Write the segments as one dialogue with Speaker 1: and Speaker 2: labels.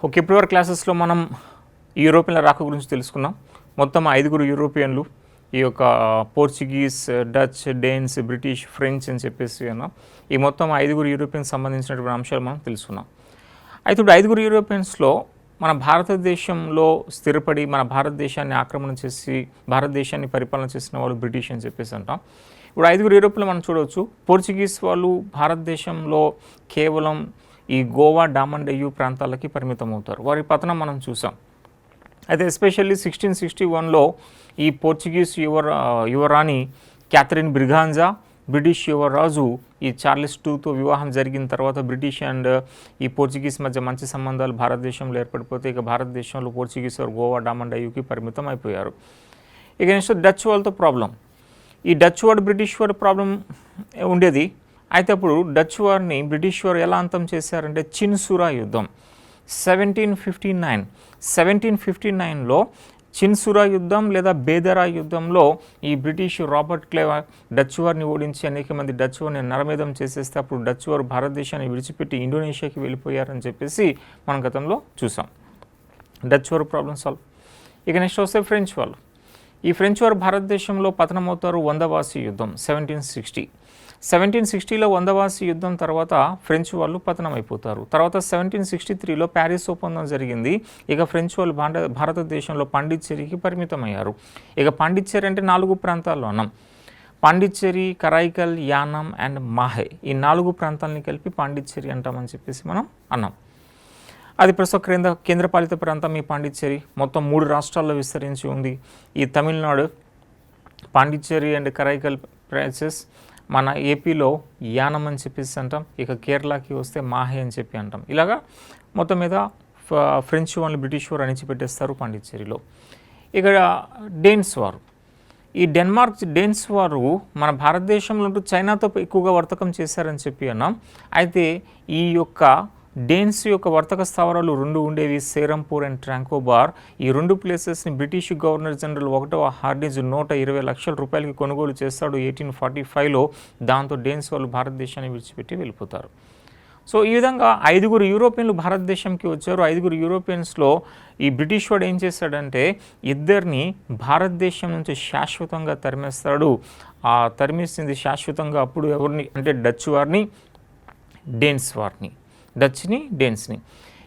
Speaker 1: Okay, ఇప్పటివరకు క్లాసెస్లో మనం యూరోపియన్ల రాక గురించి తెలుసుకున్నాం. మొత్తం 5 యూరోపియన్లు, ఈ యొక్క పోర్చుగీస్, డచ్, డేన్స్, బ్రిటిష్, ఫ్రెంచ్ అని చెప్పేసి అన్నాం. ఈ మొత్తం 5 యూరోపియన్స్ సంబంధించినటువంటి అంశాలు మనం తెలుసుకున్నాం. అయితే ఇప్పుడు 5 యూరోపియన్స్లో మన భారతదేశంలో స్థిరపడి మన భారతదేశాన్ని ఆక్రమణ చేసి భారతదేశాన్ని పరిపాలన చేసిన వాళ్ళు బ్రిటిష్ అని చెప్పేసి అంటాం. ఇప్పుడు 5 యూరోపియన్లు మనం చూడవచ్చు. పోర్చుగీస్ వాళ్ళు భారతదేశంలో కేవలం ఈ గోవా, డామన్ డయ్యూ ప్రాంతాలకి పరిమితం అవుతారు. వారి పతనం మనం చూసాం. అయితే ఎస్పెషల్లీ 1661లో ఈ పోర్చుగీస్ యువరాణి క్యాథరిన్ బ్రిగాంజా, బ్రిటిష్ యువరాజు ఈ చార్లెస్ టూతో వివాహం జరిగిన తర్వాత బ్రిటిష్ అండ్ ఈ పోర్చుగీస్ మధ్య మంచి సంబంధాలు భారతదేశంలో ఏర్పడిపోతే ఇక భారతదేశంలో పోర్చుగీస్ వారు గోవా, డామన్ డయ్యూకి పరిమితం అయిపోయారు. ఇక నెక్స్ట్ డచ్ వాళ్ళతో ప్రాబ్లం. ఈ డచ్ వాడు బ్రిటిష్ వాడు ప్రాబ్లం ఉండేది. అయితే అప్పుడు డచ్ వారిని బ్రిటిష్ వారు ఎలా అంతం చేశారంటే చిన్సురా యుద్ధం 1759లో చిన్సురా యుద్ధం లేదా బేదరా యుద్ధంలో ఈ బ్రిటిష్ రాబర్ట్ క్లైవ్ డచ్ వారిని ఓడించి అనేక మంది డచ్ వారిని నరమేధం చేసేస్తే అప్పుడు డచ్ వారు భారతదేశాన్ని విడిచిపెట్టి ఇండోనేషియాకి వెళ్ళిపోయారని చెప్పేసి మనం గతంలో చూసాం. డచ్ వారు ప్రాబ్లం సాల్వ్. ఇక నెక్స్ట్ వస్తే ఫ్రెంచ్ వాళ్ళు. ఈ ఫ్రెంచ్ వారు భారతదేశంలో పతనమవుతారు వందవాసి యుద్ధం 1760లో వందవాసి యుద్ధం తర్వాత ఫ్రెంచ్ వాళ్ళు పతనం అయిపోతారు. తర్వాత 1763లో ప్యారిస్ ఒప్పందం జరిగింది. ఇక ఫ్రెంచ్ వాళ్ళు భారతదేశంలో పాండిచ్చేరికి పరిమితమయ్యారు. ఇక పాండిచ్చేరి అంటే 4 ప్రాంతాల్లో అన్నాం. పాండిచ్చేరి, కరైకల్, యానం అండ్ మాహే, ఈ 4 ప్రాంతాలని కలిపి పాండిచ్చేరి అంటామని చెప్పేసి మనం అన్నాం. అది ప్రస్తుత కేంద్రపాలిత ప్రాంతం ఈ పాండిచ్చేరి. మొత్తం 3 రాష్ట్రాల్లో విస్తరించి ఉంది. ఈ తమిళనాడు పాండిచ్చేరి అండ్ కరైకల్ ప్లేసెస్, మన ఏపీలో యానం అని చెప్పేసి అంటాం. ఇక కేరళకి వస్తే మాహే అని చెప్పి అంటాం. ఇలాగా మొత్తం మీద ఫ్రెంచ్ వాళ్ళు బ్రిటిష్ వారు అణిచిపెట్టేస్తారు పాండిచ్చేరిలో. ఇక డేన్స్ వారు. ఈ డేన్స్ వారు మన భారతదేశంలో ఉంటూ చైనాతో ఎక్కువగా వర్తకం చేశారని చెప్పి అన్నాం. అయితే ఈ యొక్క డేన్స్ యొక్క వర్తక స్థావరాలు 2 ఉండేవి, సేరంపూర్ అండ్ ట్రాంకోబార్. ఈ 2 ప్లేసెస్ని బ్రిటిష్ గవర్నర్ జనరల్ 1వ హార్డిన్స్ 120 లక్షల రూపాయలకి కొనుగోలు చేస్తాడు 1845లో. దాంతో డేన్స్ వాళ్ళు భారతదేశాన్ని విడిచిపెట్టి వెళ్ళిపోతారు. సో ఈ విధంగా 5 యూరోపియన్లు భారతదేశంకి వచ్చారు. 5 యూరోపియన్స్లో ఈ బ్రిటిష్ వాడు ఏం చేస్తాడంటే ఇద్దరిని భారతదేశం నుంచి శాశ్వతంగా తరిమేస్తాడు. ఆ తరిమేసింది శాశ్వతంగా అప్పుడు ఎవరిని అంటే డచ్ వారిని, డేన్స్ వారిని. డచ్ని, డేన్స్ని.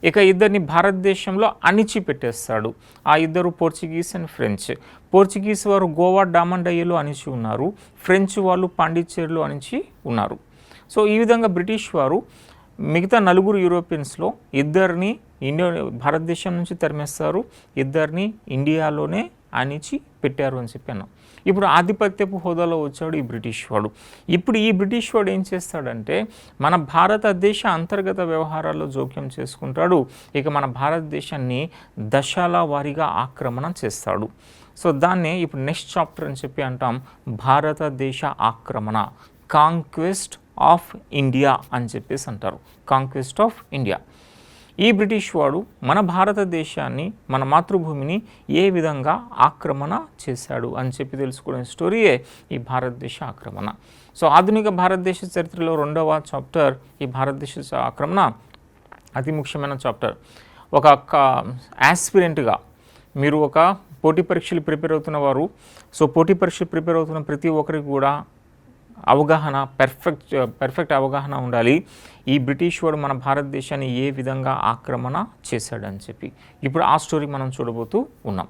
Speaker 1: ఇక ఇద్దరిని భారతదేశంలో అణిచిపెట్టేస్తాడు. ఆ ఇద్దరు పోర్చుగీస్ అండ్ ఫ్రెంచ్. పోర్చుగీస్ వారు గోవా, డామన్ డయ్యూలో అణిచి ఉన్నారు. ఫ్రెంచ్ వాళ్ళు పాండిచ్చేరిలో అణిచి ఉన్నారు. సో ఈ విధంగా బ్రిటిష్ వారు మిగతా 4 యూరోపియన్స్లో ఇద్దరిని భారతదేశం నుంచి తరిమేస్తారు, ఇద్దరిని ఇండియాలోనే అణిచి పెట్టారు అని చెప్పి అన్నాం. ఇప్పుడు ఆధిపత్యపు హోదాలో వచ్చాడు ఈ బ్రిటిష్ వాడు. ఇప్పుడు ఈ బ్రిటిష్ వాడు ఏం చేస్తాడంటే మన భారతదేశ అంతర్గత వ్యవహారాల్లో జోక్యం చేసుకుంటాడు. ఇక మన భారతదేశాన్ని దశల వారీగా ఆక్రమణ చేస్తాడు. సో దాన్నే ఇప్పుడు నెక్స్ట్ చాప్టర్ అని చెప్పి అంటాం, భారతదేశ ఆక్రమణ, కాంక్వెస్ట్ ఆఫ్ ఇండియా అని చెప్పేసి అంటారు. Conquest of India. ఈ బ్రిటిష్ వాడు మన భారతదేశాన్ని, మన మాతృభూమిని ఏ విధంగా ఆక్రమణ చేశాడు అని చెప్పి తెలుసుకునే స్టోరీయే ఈ భారతదేశ ఆక్రమణ. సో ఆధునిక భారతదేశ చరిత్రలో 2వ చాప్టర్ ఈ భారతదేశ ఆక్రమణ అతి ముఖ్యమైన చాప్టర్. ఒక యాస్పిరెంట్గా మీరు ఒక పోటీ పరీక్షలు ప్రిపేర్ అవుతున్న వారు, సో పోటీ పరీక్షలు ప్రిపేర్ అవుతున్న ప్రతి ఒక్కరికి కూడా అవగాహన, పర్ఫెక్ట్ అవగాహన ఉండాలి. ఈ బ్రిటిష్ వాడు మన భారతదేశాన్ని ఏ విధంగా ఆక్రమణ చేశాడని చెప్పి ఇప్పుడు ఆ స్టోరీ మనం చూడబోతూ ఉన్నాం.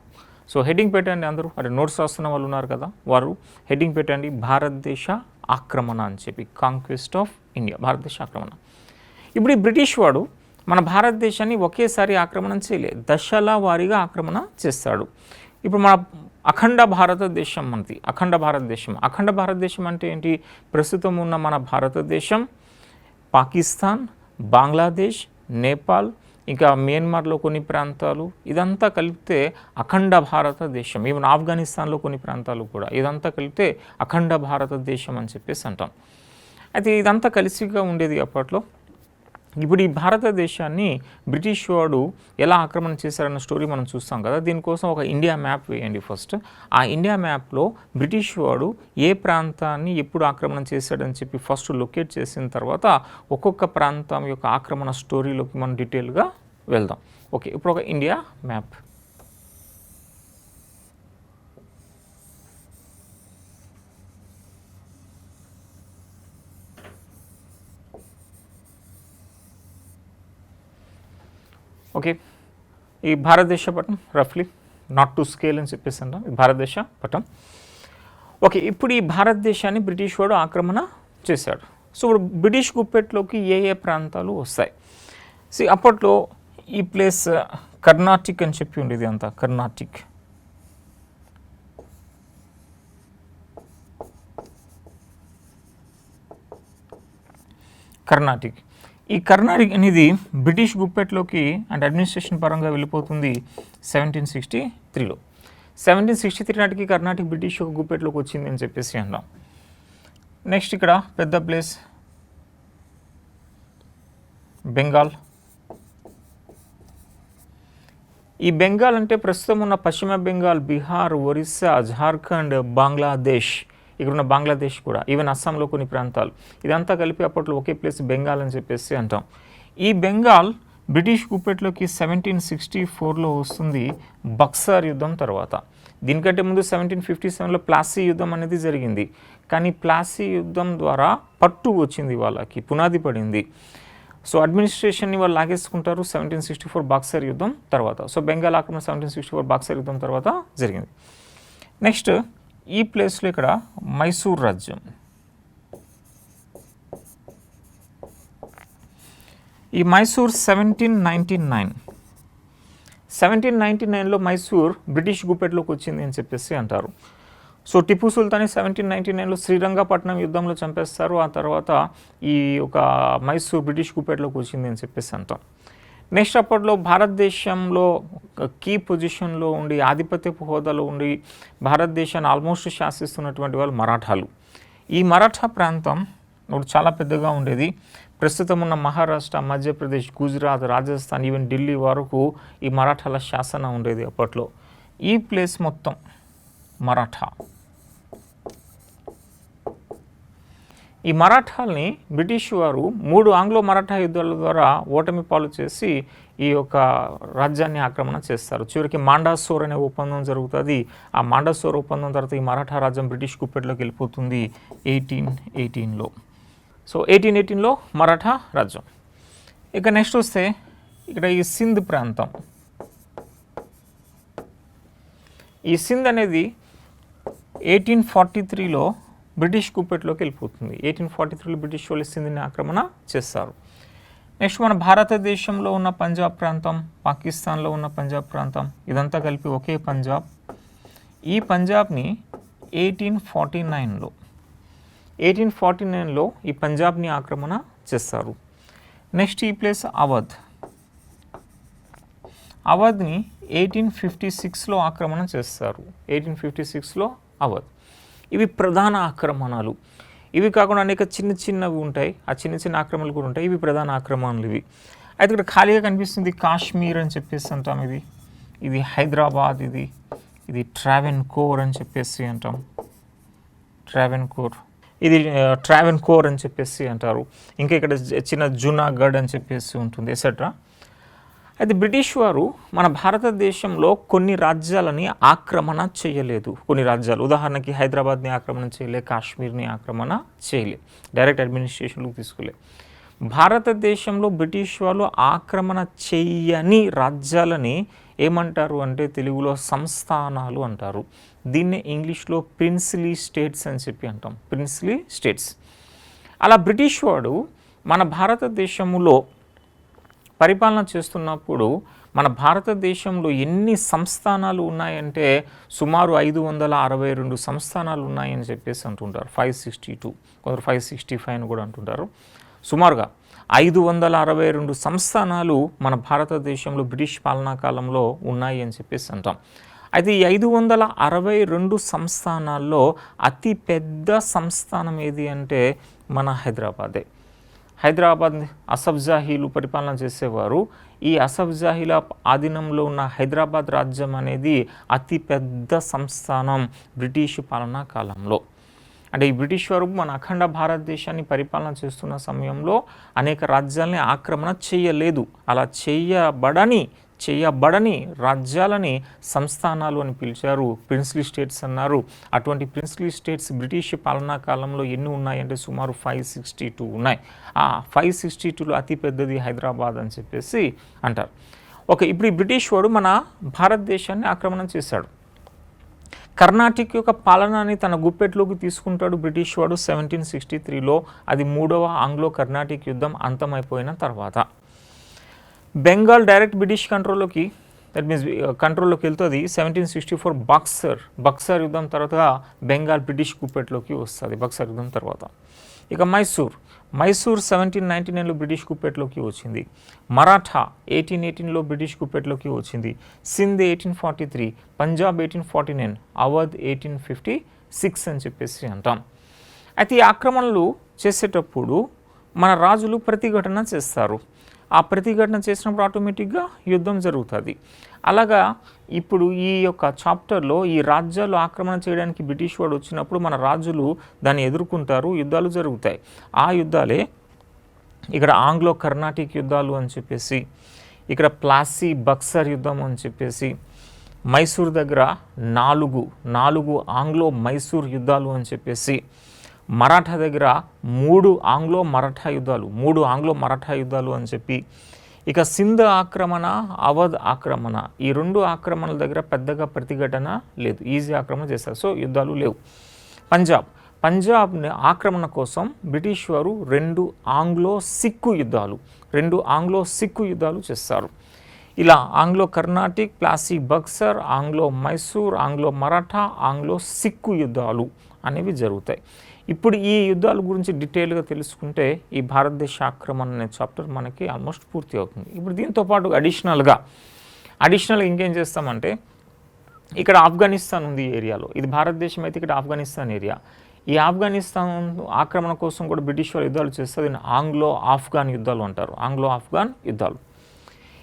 Speaker 1: సో హెడ్డింగ్ పెట్టండి అందరూ. అరే నోట్స్ రాస్తున్న వాళ్ళు ఉన్నారు కదా, వారు హెడ్డింగ్ పెట్టండి, భారతదేశ ఆక్రమణ అని చెప్పి, కాంక్వెస్ట్ ఆఫ్ ఇండియా, భారతదేశ ఆక్రమణ. ఇప్పుడు ఈ బ్రిటిష్ వాడు మన భారతదేశాన్ని ఒకేసారి ఆక్రమణ చేయలేదు, దశల వారీగా ఆక్రమణ చేస్తాడు. ఇప్పుడు మన అఖండ భారతదేశం మనది, అఖండ భారతదేశం అంటే ఏంటి? ప్రస్తుతం ఉన్న మన భారతదేశం, పాకిస్తాన్, బంగ్లాదేశ్, నేపాల్, ఇంకా మియన్మార్లో కొన్ని ప్రాంతాలు, ఇదంతా కలిపితే అఖండ భారతదేశం. ఈవెన్ ఆఫ్ఘనిస్తాన్లో కొన్ని ప్రాంతాలు కూడా, ఇదంతా కలిపితే అఖండ భారతదేశం అని చెప్పేసి అంటాం. అయితే ఇదంతా కలిసిగా ఉండేది అప్పట్లో. ఇప్పుడు ఈ భారతదేశాన్ని బ్రిటిష్ వాడు ఎలా ఆక్రమణ చేశారన్న స్టోరీ మనం చూస్తాం కదా. దీనికోసం ఒక ఇండియా మ్యాప్ వేయండి ఫస్ట్. ఆ ఇండియా మ్యాప్లో బ్రిటిష్ వాడు ఏ ప్రాంతాన్ని ఎప్పుడు ఆక్రమణ చేశాడని చెప్పి ఫస్ట్ లొకేట్ చేసిన తర్వాత ఒక్కొక్క ప్రాంతం యొక్క ఆక్రమణ స్టోరీలోకి మనం డీటెయిల్గా వెళ్దాం. ఓకే, ఇప్పుడు ఒక ఇండియా మ్యాప్. ఓకే, ఈ భారతదేశ పటం రఫ్లీ నాట్ టు స్కేల్ అని చెప్పేసి అంటాం, ఈ భారతదేశ పటం. ఓకే, ఇప్పుడు ఈ భారతదేశాన్ని బ్రిటిష్ వాడు ఆక్రమణ చేశాడు. సో ఇప్పుడు బ్రిటిష్ గుప్పెట్లోకి ఏ ప్రాంతాలు వస్తాయి? అప్పట్లో ఈ ప్లేస్ కర్ణాటిక్ అని చెప్పి ఉండేది, అంతా కర్ణాటిక్. కర్ణాటిక్ ఈ కర్ణాటిక్ అనేది బ్రిటిష్ గుప్పెట్లోకి అండ్ అడ్మినిస్ట్రేషన్ పరంగా వెళ్ళిపోతుంది 1763లో. 1763 నాటికి కర్ణాటిక్ బ్రిటిష్ ఒక గుప్పెట్లోకి వచ్చింది అని చెప్పేసి అన్నాం. నెక్స్ట్ ఇక్కడ పెద్ద ప్లేస్ బెంగాల్. ఈ బెంగాల్ అంటే ప్రస్తుతం ఉన్న పశ్చిమ బెంగాల్, బీహార్, ఒరిస్సా, జార్ఖండ్, బంగ్లాదేశ్, ఇక్కడ ఉన్న బంగ్లాదేశ్ కూడా, ఈవెన్ అస్సాంలో కొన్ని ప్రాంతాలు, ఇదంతా కలిపి అప్పట్లో ఒకే ప్లేస్ బెంగాల్ అని చెప్పేసి అంటాం. ఈ బెంగాల్ బ్రిటిష్ గుప్పెట్లోకి 1764లో వస్తుంది బక్సర్ యుద్ధం తర్వాత. దీనికంటే ముందు 1757లో ప్లాసీ యుద్ధం అనేది జరిగింది. కానీ ప్లాసీ యుద్ధం ద్వారా పట్టు వచ్చింది, వాళ్ళకి పునాది పడింది. సో అడ్మినిస్ట్రేషన్ని వాళ్ళు లాగేసుకుంటారు 1764 బక్సర్ యుద్ధం తర్వాత. సో బెంగాల్ ఆక్రమణ 1764 బక్సర్ యుద్ధం తర్వాత జరిగింది. నెక్స్ట్ ఈ ప్లేస్లో ఇక్కడ మైసూర్ రాజ్యం. ఈ మైసూర్ 1799లో మైసూర్ బ్రిటిష్ గుప్పెట్లోకి వచ్చింది అని చెప్పేసి అంటారు. సో టిపు సుల్తాన్ని 1799లో శ్రీరంగపట్నం యుద్ధంలో చంపేస్తారు. ఆ తర్వాత ఈ ఒక మైసూర్ బ్రిటిష్ గుప్పెట్లోకి వచ్చింది అని చెప్పేసి అంటాం. నెక్స్ట్ అప్పట్లో భారతదేశంలో కీ పొజిషన్లో ఉండి, ఆధిపత్యపు హోదాలో ఉండి భారతదేశాన్ని ఆల్మోస్ట్ శాసిస్తున్నటువంటి వాళ్ళు మరాఠాలు. ఈ మరాఠా ప్రాంతం ఇప్పుడు చాలా పెద్దగా ఉండేది. ప్రస్తుతం ఉన్న మహారాష్ట్ర, మధ్యప్రదేశ్, గుజరాత్, రాజస్థాన్, ఈవెన్ ఢిల్లీ వరకు ఈ మరాఠాల శాసన ఉండేది అప్పట్లో. ఈ ప్లేస్ మొత్తం మరాఠా. ఈ మరాఠాల్ని బ్రిటిష్ వారు 3 ఆంగ్లో మరాఠా యుద్ధాల ద్వారా ఓటమి పాలు చేసి ఈ యొక్క రాజ్యాన్ని ఆక్రమణ చేస్తారు. చివరికి మాండాసోర్ అనే ఒప్పందం జరుగుతుంది. ఆ మాండాసోర్ ఒప్పందం తర్వాత ఈ మరాఠా రాజ్యం బ్రిటిష్ గుప్పెట్లోకి వెళ్ళిపోతుంది 1818లో. సో 1818లో మరాఠా రాజ్యం. ఇక నెక్స్ట్ వస్తే ఇక్కడ ఈ సింధ్ ప్రాంతం. ఈ సింధ్ అనేది 1843లో బ్రిటిష్ గుప్పెట్లోకి వెళ్ళిపోతుంది. 1843లో బ్రిటిష్ వాళ్ళు సింధ్ని ఆక్రమణ చేస్తారు. నెక్స్ట్ మన భారతదేశంలో ఉన్న పంజాబ్ ప్రాంతం, పాకిస్తాన్లో ఉన్న పంజాబ్ ప్రాంతం, ఇదంతా కలిపి ఒకే పంజాబ్. ఈ పంజాబ్ని 1849లో ఈ పంజాబ్ని ఆక్రమణ చేస్తారు. నెక్స్ట్ ఈ ప్లేస్ అవధ్. అవధ్ని 1856లో ఆక్రమణ చేస్తారు. 1856లో అవధ్. ఇవి ప్రధాన ఆక్రమణలు. ఇవి కాకుండా అనేక చిన్న చిన్నవి ఉంటాయి, ఆ చిన్న చిన్న ఆక్రమణలు కూడా ఉంటాయి. ఇవి ప్రధాన ఆక్రమణలు ఇవి. అయితే ఇక్కడ ఖాళీగా కనిపిస్తుంది కాశ్మీర్ అని చెప్పేసి అంటాం. ఇది హైదరాబాద్, ఇది ట్రావెన్కోర్ అని చెప్పేసి అంటాం. ఇది ట్రావెన్కోర్ అని చెప్పేసి అంటారు. ఇంకా ఇక్కడ చిన్న జునాగఢ్ అని చెప్పేసి ఉంటుంది, ఎసెట్రా. అయితే బ్రిటిష్ వారు మన భారతదేశంలో కొన్ని రాజ్యాలని ఆక్రమణ చేయలేదు. కొన్ని రాజ్యాలు, ఉదాహరణకి హైదరాబాద్ని ఆక్రమణ చేయలే, కాశ్మీర్ని ఆక్రమణ చేయలే, డైరెక్ట్ అడ్మినిస్ట్రేషన్లోకి తీసుకోలే. భారతదేశంలో బ్రిటిష్ వాళ్ళు ఆక్రమణ చేయని రాజ్యాలని ఏమంటారు అంటే తెలుగులో సంస్థానాలు అంటారు. దీన్నే ఇంగ్లీష్లో ప్రిన్స్లీ స్టేట్స్ అని చెప్పి అంటాం, ప్రిన్స్లీ స్టేట్స్. అలా బ్రిటిష్ వాడు మన భారతదేశంలో పరిపాలన చేస్తున్నప్పుడు మన భారతదేశంలో ఎన్ని సంస్థానాలు ఉన్నాయంటే సుమారు 562 సంస్థానాలు ఉన్నాయని చెప్పేసి అంటుంటారు. 562, కొందరు 565 అని కూడా అంటుంటారు. సుమారుగా 562 సంస్థానాలు మన భారతదేశంలో బ్రిటిష్ పాలనా కాలంలో ఉన్నాయి అని చెప్పేసి అంటాం. అయితే ఈ 562 సంస్థానాల్లో అతి పెద్ద సంస్థానం ఏది అంటే మన హైదరాబాదే. హైదరాబాద్ అసఫ్జాహీలు పరిపాలన చేసేవారు. ఈ అసఫ్జాహీల ఆధీనంలో ఉన్న హైదరాబాద్ రాజ్యం అనేది అతి పెద్ద సంస్థానం బ్రిటిష్ పాలనా కాలంలో. అంటే ఈ బ్రిటిష్ వారు మన అఖండ భారతదేశాన్ని పరిపాలన చేస్తున్న సమయంలో అనేక రాజ్యాలని ఆక్రమణ చేయలేదు. అలా చేయబడని చేయబడని రాజ్యాలని సంస్థానాలు అని పిలిచారు, ప్రిన్స్లీ స్టేట్స్ అన్నారు. అటువంటి ప్రిన్స్లీ స్టేట్స్ బ్రిటిష్ పాలనా కాలంలో ఎన్ని ఉన్నాయంటే సుమారు 562 ఉన్నాయి. ఆ 562లో అతి పెద్దది హైదరాబాద్ అని చెప్పేసి అంటారు. ఓకే, ఇప్పుడు ఈ బ్రిటిష్ వాడు మన భారతదేశాన్ని ఆక్రమణ చేశాడు. కర్ణాటక యొక్క పాలనని తన గుప్పెట్లోకి తీసుకుంటాడు బ్రిటిష్ వాడు 1763లో. అది 3వ ఆంగ్లో కర్ణాటిక్ యుద్ధం అంతమైపోయిన తర్వాత. బెంగాల్ డైరెక్ట్ బ్రిటిష్ కంట్రోల్లోకి, దట్ మీన్స్ కంట్రోల్లోకి వెళ్తుంది 1764 బక్సర్ యుద్ధం తర్వాత బెంగాల్ బ్రిటిష్ గుప్పెట్లోకి వస్తుంది బక్సర్ యుద్ధం తర్వాత. ఇక మైసూర్ 1799లో బ్రిటిష్ గుప్పెట్లోకి వచ్చింది. మరాఠా 1818లో బ్రిటిష్ గుప్పెట్లోకి వచ్చింది. సింధ్ 1843, పంజాబ్ 1849, అవధ్ 1856 అని చెప్పేసి అంటాం. అయితే ఈ ఆక్రమణలు చేసేటప్పుడు మన రాజులు ప్రతిఘటన చేస్తారు. ఆ ప్రతిఘటన చేసినప్పుడు ఆటోమేటిక్గా యుద్ధం జరుగుతుంది. అలాగా ఇప్పుడు ఈ యొక్క చాప్టర్లో ఈ రాజ్యాలు ఆక్రమణ చేయడానికి బ్రిటిష్ వాడు వచ్చినప్పుడు మన రాజులు దాన్ని ఎదుర్కొంటారు, యుద్ధాలు జరుగుతాయి. ఆ యుద్ధాలే ఇక్కడ ఆంగ్లో కర్ణాటిక్ యుద్ధాలు అని చెప్పేసి, ఇక్కడ ప్లాసీ బక్సర్ యుద్ధం అని చెప్పేసి, మైసూర్ దగ్గర నాలుగు ఆంగ్లో మైసూర్ యుద్ధాలు అని చెప్పేసి, మరాఠా దగ్గర 3 ఆంగ్లో మరాఠా యుద్ధాలు అని చెప్పి, ఇక సింధ్ ఆక్రమణ, అవధ్ ఆక్రమణ, ఈ 2 ఆక్రమణల దగ్గర పెద్దగా ప్రతిఘటన లేదు, ఈజీ ఆక్రమణ చేస్తారు, సో యుద్ధాలు లేవు. పంజాబ్ ఆక్రమణ కోసం బ్రిటిష్ వారు 2 ఆంగ్లో సిక్కు యుద్ధాలు చేస్తారు. ఇలా Anglo Carnatic, Plassey Buxar, Anglo Mysore, Anglo Maratha, Anglo Sikh యుద్ధాలు అనేవి జరుగుతాయి. ఇప్పుడు ఈ యుద్ధాల గురించి డీటెయిల్గా తెలుసుకుంటే ఈ భారతదేశ ఆక్రమణ అనే చాప్టర్ మనకి ఆల్మోస్ట్ పూర్తి అవుతుంది. ఇప్పుడు దీంతో పాటు అడిషనల్గా ఇంకేం చేస్తామంటే, ఇక్కడ ఆఫ్ఘనిస్తాన్ ఉంది ఈ ఏరియాలో, ఇది భారతదేశం అయితే ఇక్కడ ఆఫ్ఘనిస్తాన్ ఏరియా. ఈ ఆఫ్ఘనిస్తాన్ ఆక్రమణ కోసం కూడా బ్రిటిష్ వాళ్ళు యుద్ధాలు చేస్తే దీన్ని ఆంగ్లో ఆఫ్ఘన్ యుద్ధాలు అంటారు,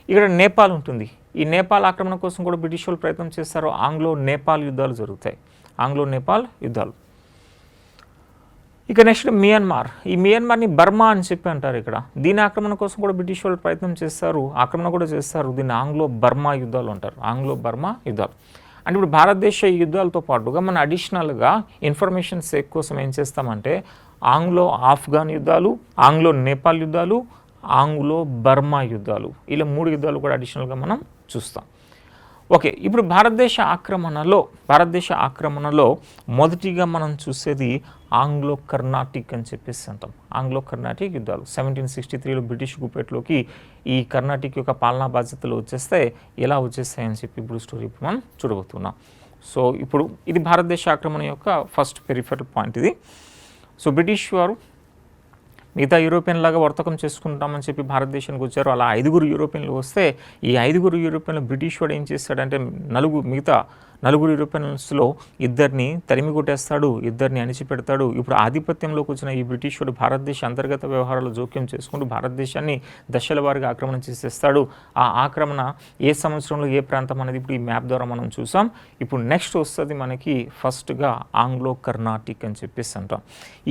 Speaker 1: ఇక్కడ నేపాల్ ఉంటుంది. ఈ నేపాల్ ఆక్రమణ కోసం కూడా బ్రిటిష్ వాళ్ళు ప్రయత్నం చేస్తారు, ఆంగ్లో నేపాల్ యుద్ధాలు జరుగుతాయి, ఇక నెక్స్ట్ ఈ మియన్మార్ని బర్మా అని చెప్పి అంటారు. ఇక్కడ దీని ఆక్రమణ కోసం కూడా బ్రిటిష్ వాళ్ళు ప్రయత్నం చేస్తారు, దీన్ని ఆంగ్లో బర్మా యుద్ధాలు అంటారు, అంటే ఇప్పుడు భారతదేశ యుద్ధాలతో పాటుగా మన అడిషనల్గా ఇన్ఫర్మేషన్ సేక్ కోసం ఏం చేస్తామంటే ఆంగ్లో ఆఫ్ఘన్ యుద్ధాలు, ఆంగ్లో నేపాల్ యుద్ధాలు, ఆంగ్లో బర్మా యుద్ధాలు, ఇలా 3 యుద్ధాలు కూడా అడిషనల్గా మనం చూస్తాం. ఓకే, ఇప్పుడు భారతదేశ ఆక్రమణలో మొదటిగా మనం చూసేది ఆంగ్లో కర్ణాటిక్ అని చెప్పేసి అంటాం, యుద్ధాలు. 1763లో బ్రిటిష్ గుప్పెట్లోకి ఈ కర్ణాటిక్ యొక్క పాలనా బాధ్యతలు ఎలా వచ్చేస్తాయని చెప్పి ఇప్పుడు స్టోరీ మనం చూడబోతున్నాం. సో ఇప్పుడు ఇది భారతదేశ ఆక్రమణ యొక్క ఫస్ట్ పెరిఫెరల్ పాయింట్ ఇది. సో బ్రిటిష్ వారు మిగతా యూరోపియన్ లాగా వర్తకం చేసుకుంటామని చెప్పి భారతదేశానికి వచ్చారు. అలా 5 యూరోపియన్లు వస్తే ఈ 5 యూరోపియన్లు బ్రిటిష్ వాడు ఏం చేస్తాడంటే మిగతా 4 యూరోపియన్స్లో 2ని తరిమి కొట్టేస్తాడు, 2ని అణిచిపెడతాడు. ఇప్పుడు ఆధిపత్యంలోకి వచ్చిన ఈ బ్రిటిష్ వాడు భారతదేశ అంతర్గత వ్యవహారాలు జోక్యం చేసుకుంటూ భారతదేశాన్ని దశల వారీగా ఆక్రమణ చేసేస్తాడు. ఆ ఆక్రమణ ఏ సంవత్సరంలో ఏ ప్రాంతం అనేది ఇప్పుడు ఈ మ్యాప్ ద్వారా మనం చూసాం. ఇప్పుడు నెక్స్ట్ వస్తుంది మనకి ఫస్ట్గా ఆంగ్లో కర్ణాటిక్ అని చెప్పేసి అంటాం.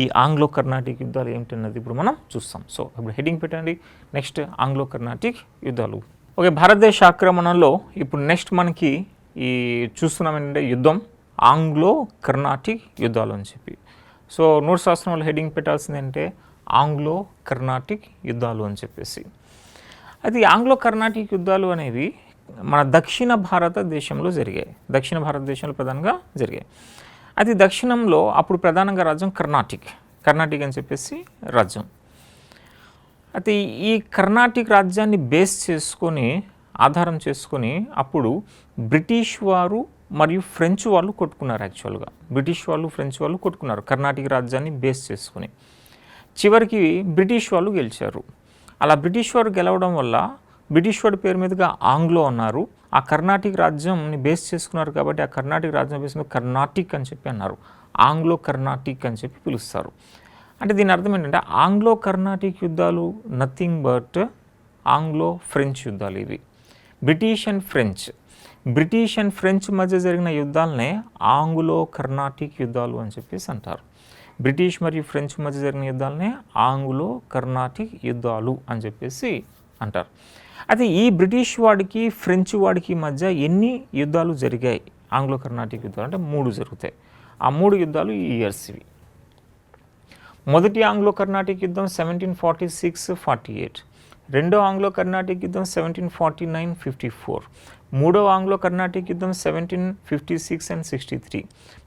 Speaker 1: ఈ ఆంగ్లో కర్ణాటిక్ యుద్ధాలు ఏమిటన్నది ఇప్పుడు మనం చూస్తాం. సో ఇప్పుడు హెడ్డింగ్ పెట్టండి, నెక్స్ట్ ఆంగ్లో కర్ణాటిక్ యుద్ధాలు. ఓకే, భారతదేశ ఆక్రమణలో ఇప్పుడు నెక్స్ట్ మనకి ఈ చూస్తున్నాం ఏంటంటే యుద్ధం ఆంగ్లో కర్ణాటిక్ యుద్ధాలు అని చెప్పి. సో నోట్ శాస్త్రంలో హెడ్డింగ్ పెట్టాల్సింది అంటే ఆంగ్లో కర్ణాటిక్ యుద్ధాలు అని చెప్పేసి. అది ఆంగ్లో కర్ణాటిక్ యుద్ధాలు అనేవి మన దక్షిణ భారతదేశంలో ప్రధానంగా జరిగాయి. అది దక్షిణంలో అప్పుడు ప్రధానంగా రాజ్యం కర్ణాటిక్ అని చెప్పేసి రాజ్యం. అయితే ఈ కర్ణాటిక్ రాజ్యాన్ని ఆధారం చేసుకొని అప్పుడు బ్రిటిష్ వారు మరియు ఫ్రెంచ్ వాళ్ళు కొట్టుకున్నారు. యాక్చువల్గా ఫ్రెంచ్ వాళ్ళు కొట్టుకున్నారు కర్ణాటక రాజ్యాన్ని బేస్ చేసుకుని. చివరికి బ్రిటిష్ వాళ్ళు గెలిచారు. అలా బ్రిటిష్ వారు గెలవడం వల్ల బ్రిటిష్ వాడి పేరు మీదుగా ఆంగ్లో అన్నారు. ఆ కర్ణాటక రాజ్యంని బేస్ చేసుకున్నారు కాబట్టి ఆ కర్ణాటక రాజ్యం బేస్ మీద కర్ణాటిక్ అని చెప్పి అన్నారు, ఆంగ్లో కర్ణాటిక్ అని చెప్పి పిలుస్తారు. అంటే దీని అర్థం ఏంటంటే ఆంగ్లో కర్ణాటిక్ యుద్ధాలు నథింగ్ బట్ ఆంగ్లో ఫ్రెంచ్ యుద్ధాలు. ఇవి బ్రిటిష్ అండ్ ఫ్రెంచ్ మధ్య జరిగిన యుద్ధాలనే ఆంగ్లో కర్ణాటిక్ యుద్ధాలు అని చెప్పేసి అంటారు. బ్రిటిష్ మరియు ఫ్రెంచ్ మధ్య జరిగిన యుద్ధాలనే ఆంగ్లో కర్ణాటిక్ యుద్ధాలు అని చెప్పేసి అంటారు. అయితే ఈ బ్రిటిష్ వాడికి ఫ్రెంచ్ వాడికి మధ్య ఎన్ని యుద్ధాలు జరిగాయి? ఆంగ్లో కర్ణాటిక్ యుద్ధాలు అంటే 3 జరుగుతాయి. ఆ 3 యుద్ధాలు ఈ ఇయర్స్ ఇవి. మొదటి ఆంగ్లో కర్ణాటిక్ యుద్ధం 1746-48, రెండో ఆంగ్లో కర్ణాటిక్ యుద్ధం 1749-54, మూడవ ఆంగ్లో కర్ణాటిక్ యుద్ధం 1756 and 63.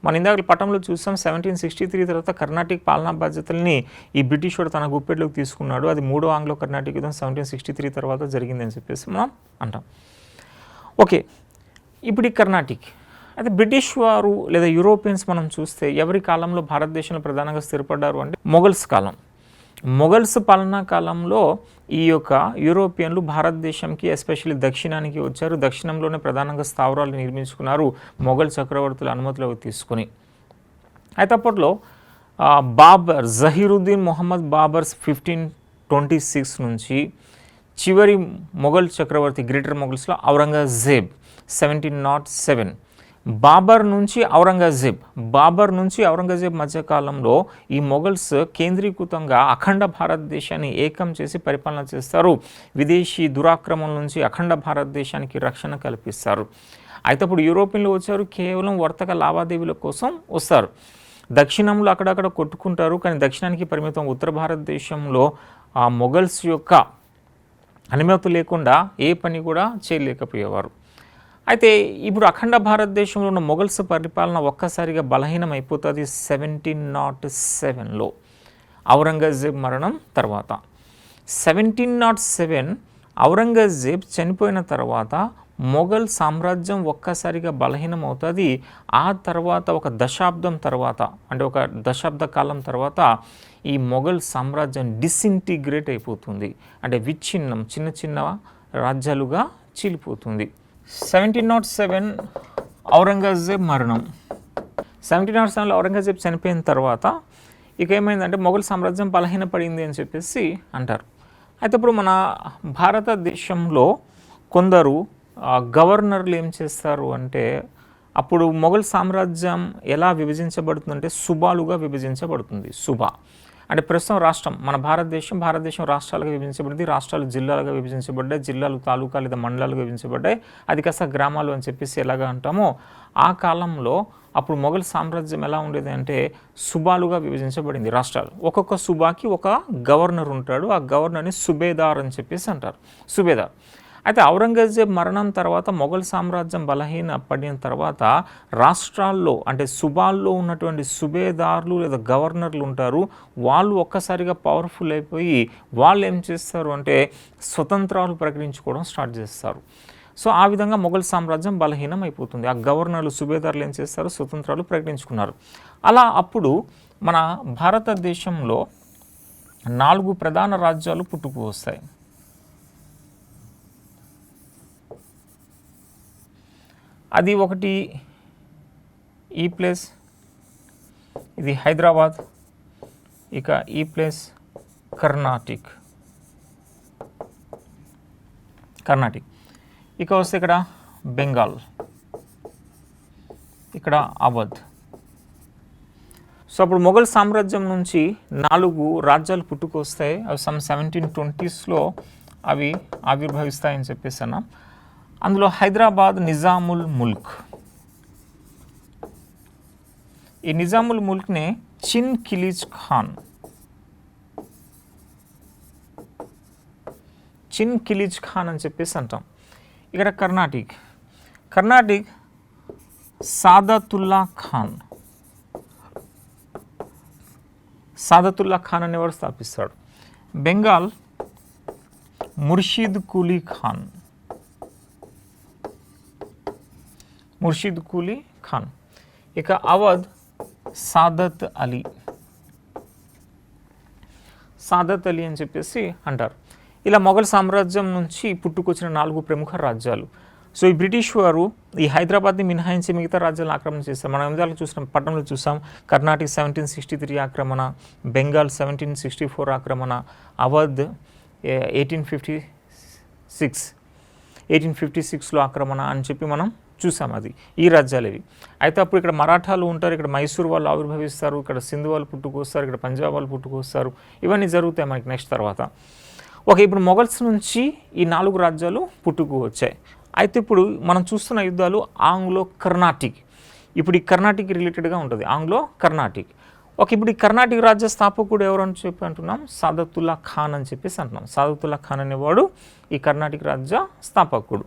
Speaker 1: మన ఇందాక పటంలో చూసాం 1763 తర్వాత కర్ణాటిక్ పాలనా బాధ్యతల్ని ఈ బ్రిటిష్ వాడు తన గుప్పెట్లోకి తీసుకున్నాడు. అది మూడో ఆంగ్లో కర్ణాటిక్ యుద్ధం 1763 తర్వాత జరిగిందని చెప్పేసి మనం అంటాం. ఓకే, ఇప్పుడు ఈ కర్ణాటిక్ అయితే బ్రిటిష్ వారు లేదా యూరోపియన్స్ మనం చూస్తే ఎవరి కాలంలో భారతదేశంలో ప్రధానంగా స్థిరపడ్డారు అంటే మొఘల్స్ కాలం. మొఘల్స్ పాలనా కాలంలో ఈ యొక్క యూరోపియన్లు భారతదేశంకి ఎస్పెషల్లీ దక్షిణానికి వచ్చారు. దక్షిణంలోనే ప్రధానంగా స్థావరాలు నిర్మించుకున్నారు మొఘల్ చక్రవర్తుల అనుమతులు తీసుకుని. అయితే అప్పట్లో బాబర్ జహీరుద్దీన్ మొహమ్మద్ బాబర్ 1526 నుంచి చివరి మొఘల్ చక్రవర్తి గ్రేటర్ మొఘల్స్లో ఔరంగజేబ్ 1707, బాబర్ నుంచి ఔరంగజేబ్ మధ్యకాలంలో ఈ మొఘల్స్ కేంద్రీకృతంగా అఖండ భారతదేశాన్ని ఏకం చేసి పరిపాలన చేస్తారు. విదేశీ దురాక్రమణ నుంచి అఖండ భారతదేశానికి రక్షణ కల్పిస్తారు. అయితే అప్పుడు యూరోపియన్లు వచ్చారు, కేవలం వర్తక లావాదేవీల కోసం వస్తారు. దక్షిణంలో అక్కడక్కడ కొట్టుకుంటారు, కానీ దక్షిణానికి పరిమితం. ఉత్తర భారతదేశంలో ఆ మొఘల్స్ యొక్క అనుమతి లేకుండా ఏ పని కూడా చేయలేకపోయేవారు. అయితే ఇప్పుడు అఖండ భారతదేశంలో ఉన్న మొఘల్స్ పరిపాలన ఒక్కసారిగా బలహీనం అయిపోతుంది 1707లో ఔరంగజేబ్ మరణం తర్వాత. 1707 ఔరంగజేబ్ చనిపోయిన తర్వాత మొఘల్ సామ్రాజ్యం ఒక్కసారిగా బలహీనం అవుతుంది. ఆ తర్వాత ఒక దశాబ్దం తర్వాత అంటే ఒక దశాబ్ద కాలం తర్వాత ఈ మొఘల్ సామ్రాజ్యం డిసింటిగ్రేట్ అయిపోతుంది. అంటే విచ్ఛిన్నం, చిన్న చిన్న రాజ్యాలుగా చీలిపోతుంది. 1707 ఔరంగజేబ్ మరణం. 1707లో ఔరంగజేబ్ చనిపోయిన తర్వాత ఇక ఏమైందంటే మొఘల్ సామ్రాజ్యం బలహీనపడింది అని చెప్పేసి అంటారు. అయితే ఇప్పుడు మన భారతదేశంలో కొందరు గవర్నర్లు ఏం చేస్తారు అంటే, అప్పుడు మొఘల్ సామ్రాజ్యం ఎలా విభజించబడుతుందంటే సుబాలుగా విభజించబడుతుంది. సుబా అంటే ప్రస్తుతం రాష్ట్రం, మన భారతదేశం రాష్ట్రాలుగా విభజించబడింది. రాష్ట్రాలు జిల్లాలుగా విభజించబడ్డాయి, జిల్లాలు తాలూకా లేదా మండలాలుగా విభజించబడ్డాయి. అది కాస్త గ్రామాలు అని చెప్పేసి ఎలాగా అంటామో ఆ కాలంలో అప్పుడు మొఘల్ సామ్రాజ్యం ఎలా ఉండేది అంటే సుబాలుగా విభజించబడింది రాష్ట్రాలు. ఒక్కొక్క సుబాకి ఒక గవర్నర్ ఉంటాడు. ఆ గవర్నర్ని సుబేదార్ అని చెప్పేసి అంటారు, సుబేదార్. అయితే ఔరంగజేబ్ మరణం తర్వాత మొఘల్ సామ్రాజ్యం బలహీన పడిన తర్వాత రాష్ట్రాల్లో అంటే సుబాల్లో ఉన్నటువంటి సుబేదార్లు లేదా గవర్నర్లు ఉంటారు. వాళ్ళు ఒక్కసారిగా పవర్ఫుల్ అయిపోయి వాళ్ళు ఏం చేస్తారు అంటే స్వతంత్రాలు ప్రకటించుకోవడం స్టార్ట్ చేస్తారు. సో ఆ విధంగా మొఘల్ సామ్రాజ్యం బలహీనం అయిపోతుంది. ఆ గవర్నర్లు సుబేదార్లు ఏం చేస్తారు, స్వతంత్రాలు ప్రకటించుకున్నారు. అలా అప్పుడు మన భారతదేశంలో 4 ప్రధాన రాజ్యాలు పుట్టుకు వస్తాయి. అది ఒకటి ఈ ప్లేస్, ఇది హైదరాబాద్, ఇక ఈ ప్లేస్ కర్ణాటిక్. ఇక వస్తే ఇక్కడ బెంగాల్, ఇక్కడ అవధ్. సో అప్పుడు మొఘల్ సామ్రాజ్యం నుంచి 4 రాజ్యాలు పుట్టుకొస్తాయి. అవి 1720స్లో అవి ఆవిర్భవిస్తాయని చెప్పేసి అన్నాం. అందులో హైదరాబాద్ నిజాముల్ ముల్క్. ఈ నిజాముల్ ముల్క్నే చిన్ ఖిలీజ్ ఖాన్ అని చెప్పేసి అంటాం. ఇక్కడ కర్ణాటిక్ సాదతుల్లా ఖాన్ అనేవాడు స్థాపిస్తాడు. బెంగాల్ ముర్షిద్ కూలీ ఖాన్. ఇక అవధ్ సాదత్ అలీ అని చెప్పేసి అంటారు. ఇలా మొఘల్ సామ్రాజ్యం నుంచి పుట్టుకొచ్చిన 4 ప్రముఖ రాజ్యాలు. సో ఈ బ్రిటిష్ వారు ఈ హైదరాబాద్ని మినహాయించి మిగతా రాజ్యాలను ఆక్రమణ చేస్తారు. మనం ఎనిమిదాలు చూసాం, పట్టణంలో చూసాం. కర్ణాటక 1763 ఆక్రమణ, బెంగాల్ 1764 ఆక్రమణ, అవధ్ 1856లో ఆక్రమణ అని చెప్పి మనం చూసాం. అది ఈ రాజ్యాలు ఇవి. అయితే అప్పుడు ఇక్కడ మరాఠాలు ఉంటారు, ఇక్కడ మైసూర్ వాళ్ళు ఆవిర్భవిస్తారు, ఇక్కడ సింధు వాళ్ళు పుట్టుకొస్తారు, ఇక్కడ పంజాబ్ వాళ్ళు పుట్టుకొస్తారు. ఇవన్నీ జరుగుతాయి మనకి నెక్స్ట్ తర్వాత. ఓకే, ఇప్పుడు మొఘల్స్ నుంచి ఈ 4 రాజ్యాలు పుట్టుకు వచ్చాయి. అయితే ఇప్పుడు మనం చూస్తున్న యుద్ధాలు ఆంగ్లో కర్ణాటిక్. ఇప్పుడు ఈ కర్ణాటిక్ రిలేటెడ్గా ఉంటుంది, ఆంగ్లో కర్ణాటిక్. ఓకే, ఇప్పుడు ఈ కర్ణాటిక్ రాజ్య స్థాపకుడు ఎవరు అని చెప్పి అంటున్నాం? సాదతుల్లా ఖాన్ అని చెప్పేసి అంటున్నాం. సాదతుల్లా ఖాన్ అనేవాడు ఈ కర్ణాటిక్ రాజ్య స్థాపకుడు.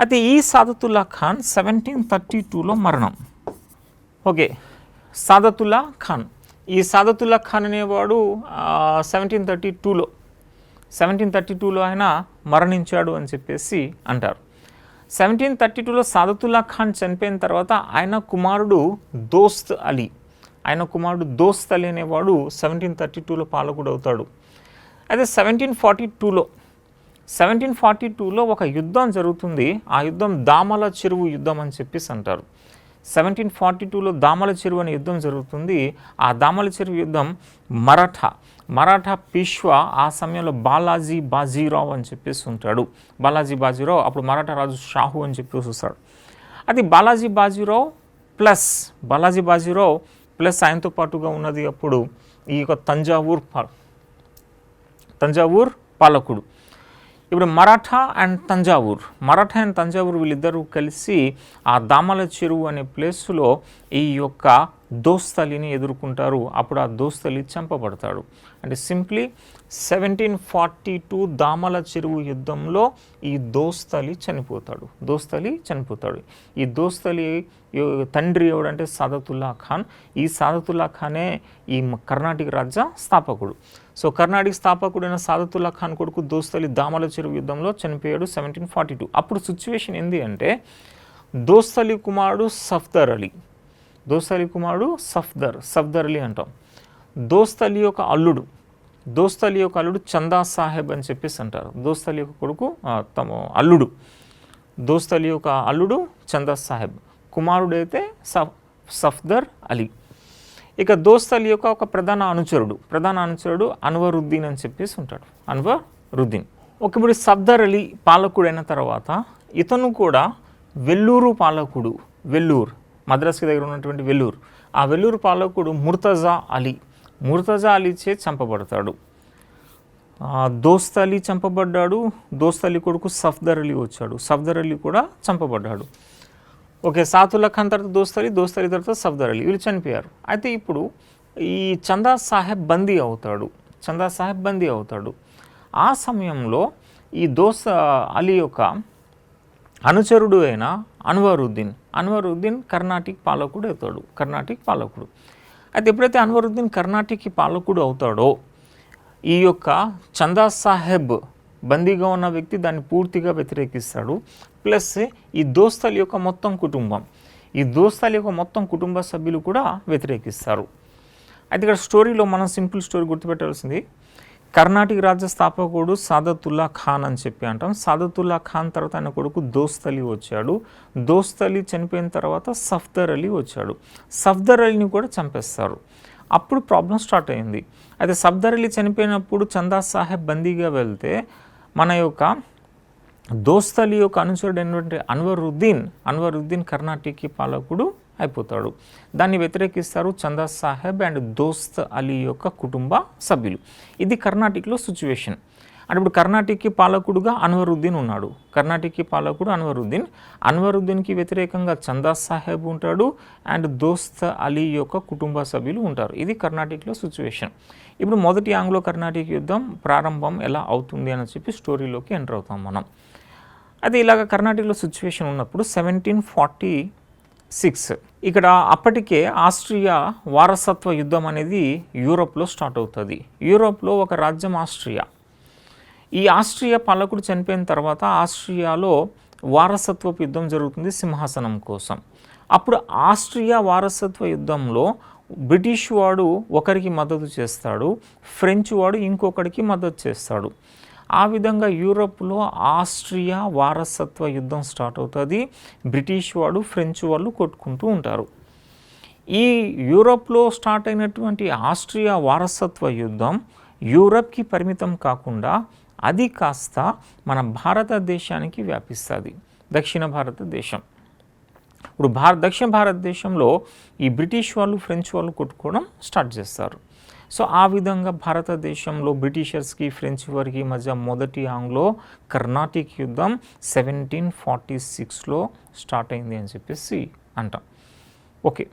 Speaker 1: అయితే ఈ సాదతుల్లా ఖాన్ 1732లో మరణం. ఓకే, సాదతుల్లా ఖాన్, ఈ సాదతుల్లా ఖాన్ అనేవాడు 1732లో ఆయన మరణించాడు అని చెప్పేసి అంటారు. 1732లో సాదతుల్లా ఖాన్ చనిపోయిన తర్వాత ఆయన కుమారుడు దోస్త్ అలీ అనేవాడు 1732లో పాలకుడు అవుతాడు. అయితే 1742లో ఒక యుద్ధం జరుగుతుంది. ఆ యుద్ధం దామల చెరువు యుద్ధం అని చెప్పేసి అంటారు. 1742లో దామల చెరువు అనే యుద్ధం జరుగుతుంది. ఆ దామల చెరువు యుద్ధం మరాఠా పీష్వా ఆ సమయంలో బాలాజీ బాజీరావు అని చెప్పేసి ఉంటాడు. బాలాజీ బాజీరావు అప్పుడు మరాఠా రాజు షాహు అని చెప్పేసి వస్తాడు. అది బాలాజీ బాజీరావు ప్లస్ ఆయనతో పాటుగా ఉన్నది అప్పుడు ఈ యొక్క తంజావూర్ పాలకుడు. ఇప్పుడు మరాఠా అండ్ తంజావూర్ వీళ్ళిద్దరూ కలిసి ఆ దామల చెరువు అనే ప్లేస్లో ఈ యొక్క దోస్త్ అలీని ఎదుర్కొంటారు. అప్పుడు ఆ దోస్త్ అలీ చంపబడతాడు. అంటే సింప్లీ 1742 దామల చెరువు యుద్ధంలో ఈ దోస్త్ అలీ చనిపోతాడు. ఈ దోస్త్ అలీ తండ్రి ఎవడంటే సాదతుల్లా ఖాన్. ఈ సాదతుల్లా ఖానే ఈ కర్ణాటక రాజ్య స్థాపకుడు. సో కర్ణాటక స్థాపకుడైన సాదతుల్లా ఖాన్ కొడుకు దోస్త్ అలీ దామల చెరువు యుద్ధంలో చనిపోయాడు 1742. అప్పుడు సిచ్యువేషన్ ఏంది అంటే దోస్త్ అలీ కుమారుడు సఫ్దర్ అలీ అంటాం. దోస్త్ అలీ యొక్క అల్లుడు చందా సాహెబ్ అని చెప్పేసి అంటారు. దోస్త్ అలీ యొక్క కొడుకు తమ అల్లుడు, దోస్త్ అలీ యొక్క అల్లుడు చందా సాహెబ్, కుమారుడైతే సఫ్దర్ అలీ. ఇక దోస్త్ అలీ యొక్క ఒక ప్రధాన అనుచరుడు అన్వరుద్దీన్ అని చెప్పేసి ఉంటాడు. ఒక ఇప్పుడు సఫ్దర్ అలీ పాలకుడైన తర్వాత ఇతను కూడా వెల్లూరు పాలకుడు, మద్రాస్కి దగ్గర ఉన్నటువంటి ఆ వెల్లూరు పాలకుడు ముర్తజా అలీ చే చంపబడతాడు. దోస్త్ అలీ చంపబడ్డాడు. దోస్త్ అలీ కొడుకు సఫ్దర్ అలీ వచ్చాడు. సఫ్దర్ అలీ కూడా చంపబడ్డాడు. ఓకే, సాదతుల్లా ఖాన్ తర్వాత దోస్త్ అలీ తర్వాత సఫ్దర్ అలీ వీళ్ళు చనిపోయారు. అయితే ఇప్పుడు ఈ చందా సాహెబ్ బందీ అవుతాడు. ఆ సమయంలో ఈ దోస్త్ అలీ యొక్క అనుచరుడు అయిన అన్వరుద్దీన్ కర్ణాటిక్ పాలకుడు అవుతాడు. అయితే ఎప్పుడైతే అన్వరుద్దీన్ కర్ణాటిక్ పాలకుడు అవుతాడో ఈ యొక్క చందా సాహెబ్ బందీగా ఉన్న వ్యక్తి దాన్ని పూర్తిగా వ్యతిరేకిస్తాడు. ప్లస్ ఈ దోస్త్ అలీ యొక్క మొత్తం కుటుంబ సభ్యులు కూడా వ్యతిరేకిస్తారు. అయితే ఇక్కడ స్టోరీలో మనం సింపుల్ స్టోరీ గుర్తుపెట్టాల్సింది, కర్ణాటక రాజ్య స్థాపకుడు సాదతుల్లా ఖాన్ అని చెప్పి అంటాం. సాదతుల్లా ఖాన్ తర్వాత ఆయన కొడుకు దోస్త్ అలీ వచ్చాడు. దోస్త్ అలీ చనిపోయిన తర్వాత సఫ్దర్ అలీ వచ్చాడు. సఫ్దర్ అలీని కూడా చంపేస్తారు. అప్పుడు ప్రాబ్లం స్టార్ట్ అయింది. అయితే సఫ్దర్ అలీ చనిపోయినప్పుడు చందా సాహెబ్ బందీగా వెళ్తే మన యొక్క దోస్త్ అలీ యొక్క అనుచరుడైనటువంటి అన్వరుద్దీన్ కర్ణాటక పాలకుడు అయిపోతాడు. దాన్ని వ్యతిరేకిస్తారు చందా సాహెబ్ అండ్ దోస్త్ అలీ యొక్క కుటుంబ సభ్యులు. ఇది కర్ణాటకలో సిచ్యువేషన్. అంటే ఇప్పుడు కర్ణాటక పాలకుడుగా అన్వరుద్దీన్ ఉన్నాడు. అన్వరుద్దీన్కి వ్యతిరేకంగా చందా సాహెబ్ ఉంటాడు అండ్ దోస్త్ అలీ యొక్క కుటుంబ సభ్యులు ఉంటారు. ఇది కర్ణాటకలో సిచ్యువేషన్. ఇప్పుడు మొదటి ఆంగ్లో కర్ణాటక యుద్ధం ప్రారంభం ఎలా అవుతుంది అని చెప్పి స్టోరీలోకి ఎంటర్ అవుతాం మనం. అది ఇలాగ కర్ణాటకలో సిచ్యువేషన్ ఉన్నప్పుడు 1746 ఇక్కడ అప్పటికే ఆస్ట్రియా వారసత్వ యుద్ధం అనేది యూరోప్లో స్టార్ట్ అవుతుంది. యూరోప్లో ఒక రాజ్యం ఆస్ట్రియా. ఈ ఆస్ట్రియా పాలకుడు చనిపోయిన తర్వాత ఆస్ట్రియాలో వారసత్వపు యుద్ధం జరుగుతుంది సింహాసనం కోసం. అప్పుడు ఆస్ట్రియా వారసత్వ యుద్ధంలో బ్రిటిష్ వాడు ఒకరికి మద్దతు చేస్తాడు, ఫ్రెంచ్ వాడు ఇంకొకరికి మద్దతు చేస్తాడు. ఆ విధంగా యూరోప్లో ఆస్ట్రియా వారసత్వ యుద్ధం స్టార్ట్ అవుతుంది. బ్రిటిష్ వాడు ఫ్రెంచ్ వాళ్ళు కొట్టుకుంటూ ఉంటారు. ఈ యూరోప్లో స్టార్ట్ అయినటువంటి ఆస్ట్రియా వారసత్వ యుద్ధం యూరప్కి పరిమితం కాకుండా అది కాస్త మన భారతదేశానికి వ్యాపిస్తుంది, దక్షిణ భారతదేశం. ఇప్పుడు దక్షిణ భారతదేశంలో ఈ బ్రిటిష్ వాళ్ళు ఫ్రెంచ్ వాళ్ళు కొట్టుకోవడం స్టార్ట్ చేస్తారు. సో ఆ విధంగా భారతదేశంలో బ్రిటిషర్స్కి ఫ్రెంచ్ వారికి మధ్య మొదటి ఆంగ్లో కర్ణాటిక్ యుద్ధం 1746లో స్టార్ట్ అయింది అని చెప్పేసి అంటాం. ఓకే.